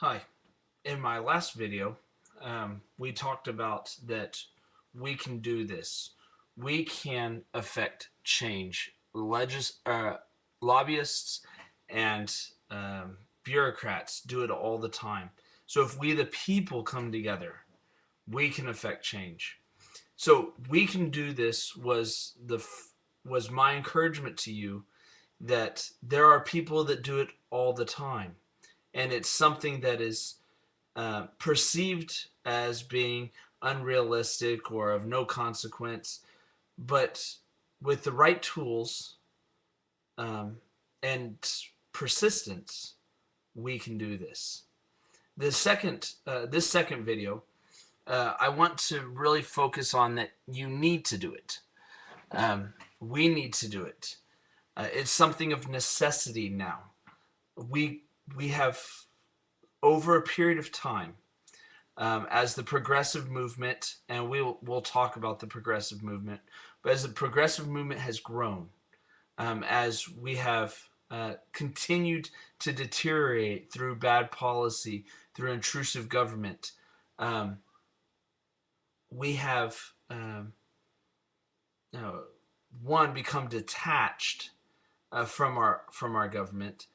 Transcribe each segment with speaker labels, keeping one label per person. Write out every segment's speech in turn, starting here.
Speaker 1: Hi. In my last video, we talked about that we can do this. We can affect change. Lobbyists and bureaucrats do it all the time. So if we, the people, come together, we can affect change. So we can do this was my encouragement to you that there are people that do it all the time, and it's something that is perceived as being unrealistic or of no consequence. But with the right tools um, and persistence, we can do this. This second video, I want to really focus on that you need to do it. We need to do it. It's something of necessity now. We we have over a period of time as the progressive movement, and we'll talk about the progressive movement, but as the progressive movement has grown, as we have continued to deteriorate through bad policy, through intrusive government, um, we have uh, one become detached from our government,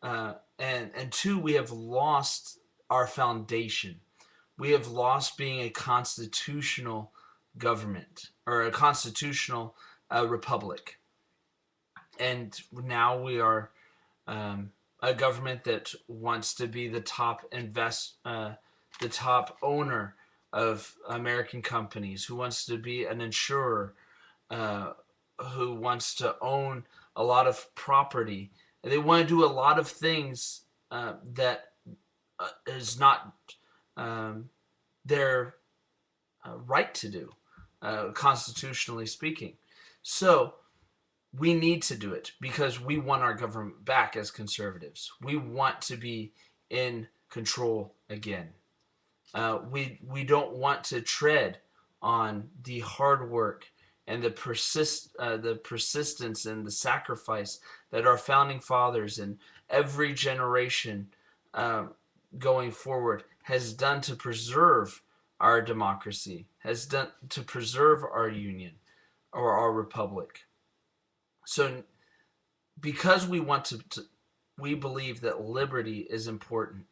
Speaker 1: and two, we have lost our foundation. We have lost being a constitutional government or a constitutional republic, and now we are a government that wants to be the top owner of American companies, who wants to be an insurer, uh, who wants to own a lot of property. They want to do a lot of things that is not um, their right to do, constitutionally speaking. So we need to do it because we want our government back as conservatives. We want to be in control again. We don't want to tread on the hard work and the persistence and the sacrifice that our founding fathers and every generation uh, going forward has done to preserve our democracy, has done to preserve our union or our republic. So because we believe that liberty is important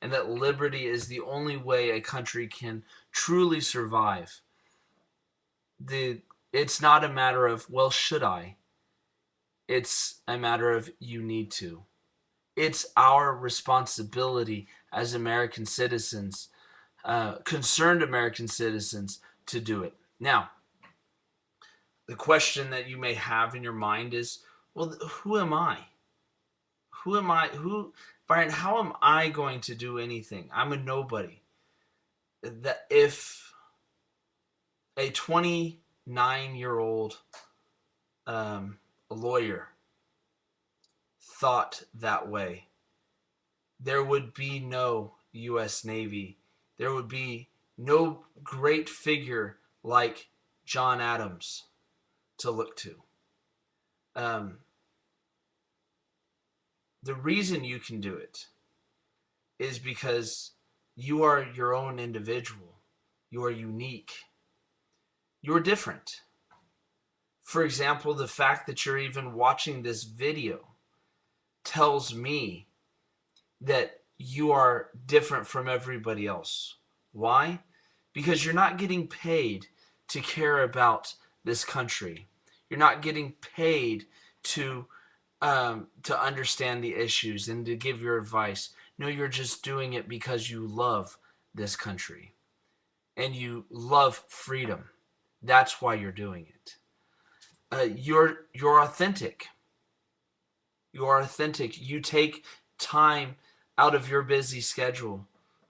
Speaker 1: and that liberty is the only way a country can truly survive. It's not a matter of, well, should I? It's a matter of, you need to. It's our responsibility as American citizens, concerned American citizens, to do it. Now, the question that you may have in your mind is, well, who am I? Who am I? Brian, how am I going to do anything? I'm a nobody. That if a 29-year-old lawyer thought that way, there would be no U.S. Navy. There would be no great figure like John Adams to look to. Um, the reason you can do it is because you are your own individual. You are unique. You're different. For example, the fact that you're even watching this video tells me that you are different from everybody else. Why? Because you're not getting paid to care about this country. You're not getting paid to understand the issues and to give your advice. No, you're just doing it because you love this country and you love freedom. That's why you're doing it. You're authentic. You are authentic. You take time out of your busy schedule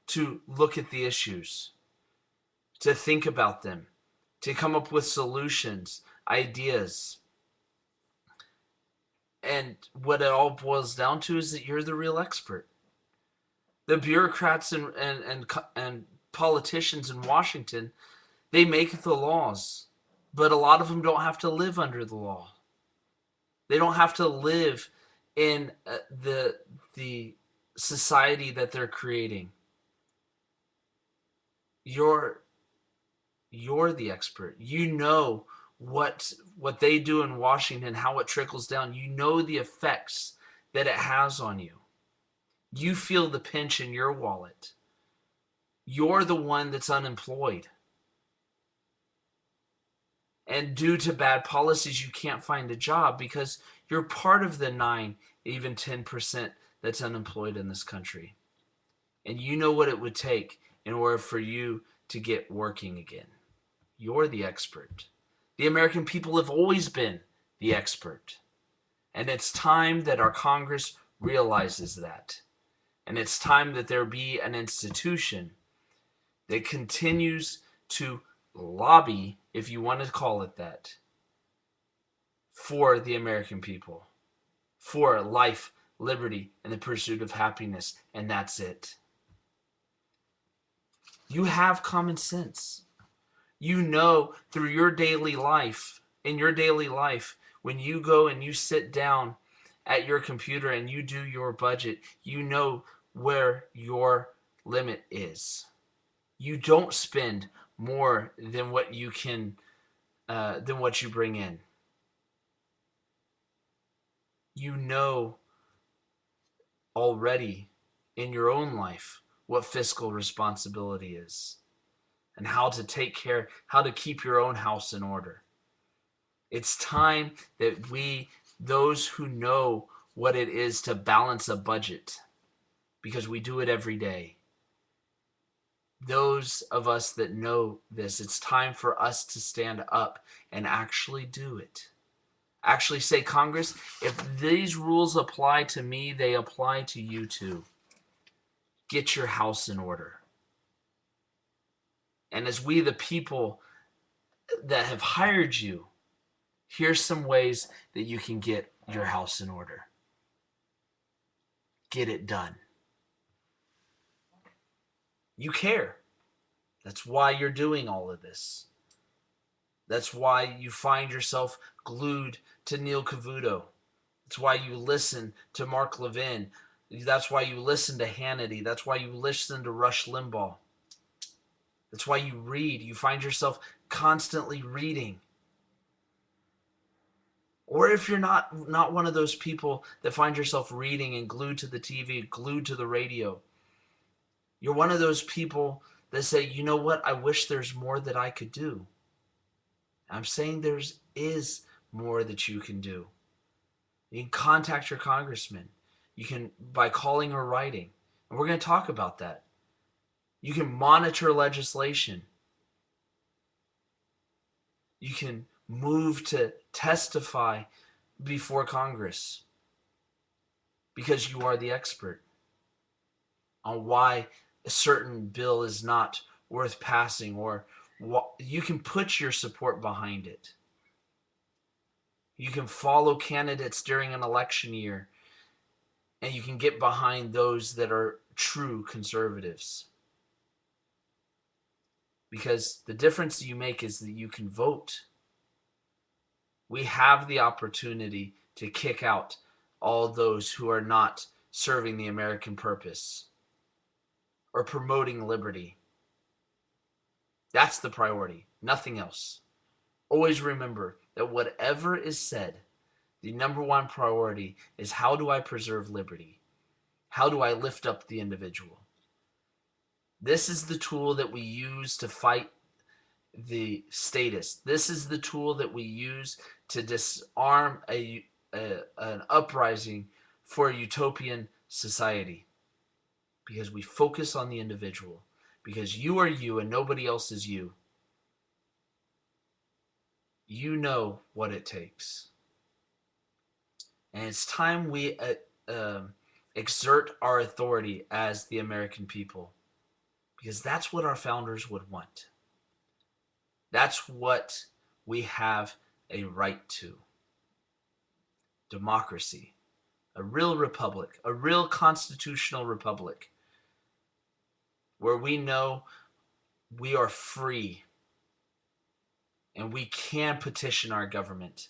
Speaker 1: to look at the issues, to think about them, to come up with solutions, ideas. And what it all boils down to is that you're the real expert. The bureaucrats and politicians in Washington, they make the laws, but a lot of them don't have to live under the law. They don't have to live in the society that they're creating. You're the expert. You know what they do in Washington, how it trickles down. You know the effects that it has on you. You feel the pinch in your wallet. You're the one that's unemployed. And due to bad policies, you can't find a job because you're part of the 9, even 10% that's unemployed in this country. And you know what it would take in order for you to get working again. You're the expert. The American people have always been the expert. And it's time that our Congress realizes that. And it's time that there be an institution that continues to lobby, if you want to call it that, for the American people, for life, liberty, and the pursuit of happiness. And that's it. You have common sense. You know through your daily life, in your daily life, when you go and you sit down at your computer and you do your budget, you know where your limit is. You don't spend more than what you can, than what you bring in. You know already in your own life what fiscal responsibility is and how to take care, how to keep your own house in order. It's time that we, those who know what it is to balance a budget, because we do it every day, those of us that know this, it's time for us to stand up and actually do it. Actually say, Congress, if these rules apply to me, they apply to you too. Get your house in order. And as we, the people that have hired you, here's some ways that you can get your house in order. Get it done. You care. That's why you're doing all of this. That's why you find yourself glued to Neil Cavuto. That's why you listen to Mark Levin. That's why you listen to Hannity. That's why you listen to Rush Limbaugh. That's why you read. You find yourself constantly reading. Or if you're not one of those people that find yourself reading and glued to the TV, glued to the radio, you're one of those people that say, you know what, I wish there's more that I could do. I'm saying there is more that you can do. You can contact your congressman. You can, by calling or writing. And we're going to talk about that. You can monitor legislation. You can move to testify before Congress because you are the expert on why a certain bill is not worth passing, or you can put your support behind it. You can follow candidates during an election year, and you can get behind those that are true conservatives. Because the difference you make is that you can vote. We have the opportunity to kick out all those who are not serving the American purpose or promoting liberty. That's the priority, nothing else. Always remember that whatever is said, the number one priority is, how do I preserve liberty? How do I lift up the individual? This is the tool that we use to fight the statists. This is the tool that we use to disarm an uprising for a utopian society. Because we focus on the individual. Because you are you and nobody else is you. You know what it takes. And it's time we exert our authority as the American people. Because that's what our founders would want. That's what we have a right to. Democracy. A real republic. A real constitutional republic. Where we know we are free. And we can petition our government.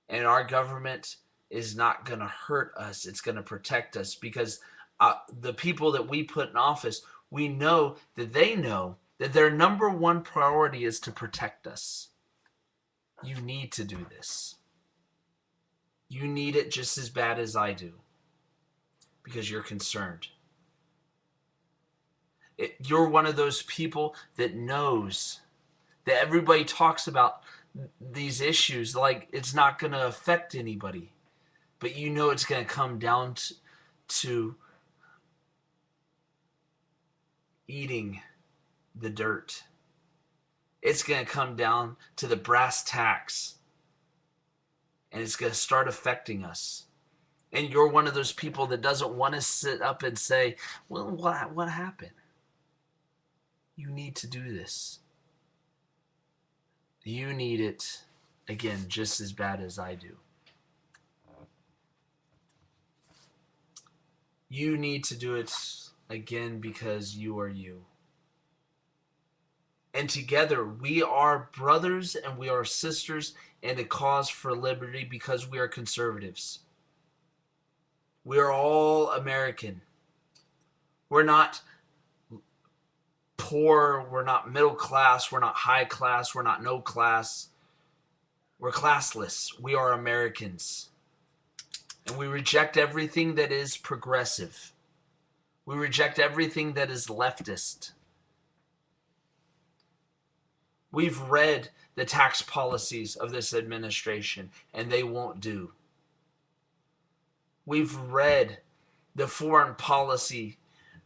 Speaker 1: And our government is not going to hurt us. It's going to protect us, because the people that we put in office, we know that they know that their number one priority is to protect us. You need to do this. You need it just as bad as I do, because you're concerned. You're one of those people that knows that everybody talks about these issues like it's not going to affect anybody. But you know it's going to come down to eating the dirt. It's going to come down to the brass tacks. And it's going to start affecting us. And you're one of those people that doesn't want to sit up and say, well, what happened? You need to do this. You need it, again, just as bad as I do. You need to do it, again, because you are you. And together we are brothers and we are sisters in a cause for liberty, because we are conservatives. We are all American. We're not poor, we're not middle class, we're not high class, we're not no class. We're classless. We are Americans. And we reject everything that is progressive. We reject everything that is leftist. We've read the tax policies of this administration, and they won't do. We've read the foreign policy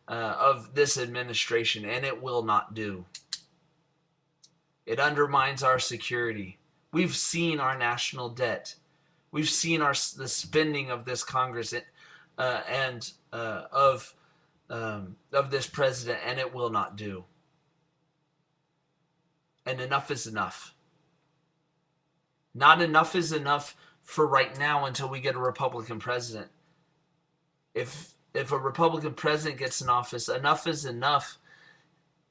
Speaker 1: of this administration, and it will not do. It undermines our security. We've seen our national debt. We've seen the spending of this Congress and of this president, and it will not do. And enough is enough. Not enough is enough for right now until we get a Republican president. If a Republican president gets in office, enough is enough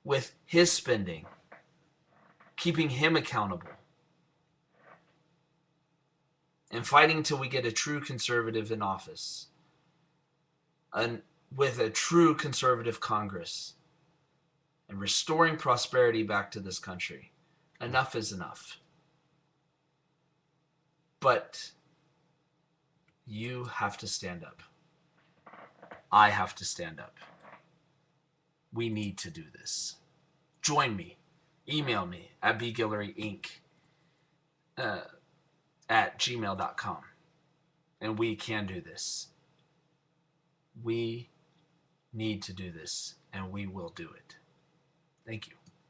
Speaker 1: with his spending, keeping him accountable, and fighting till we get a true conservative in office, and with a true conservative Congress, and restoring prosperity back to this country. Enough is enough. But you have to stand up. I have to stand up. We need to do this. Join me. Email me at bguilleryinc at gmail.com. And we can do this. We need to do this, and we will do it. Thank you.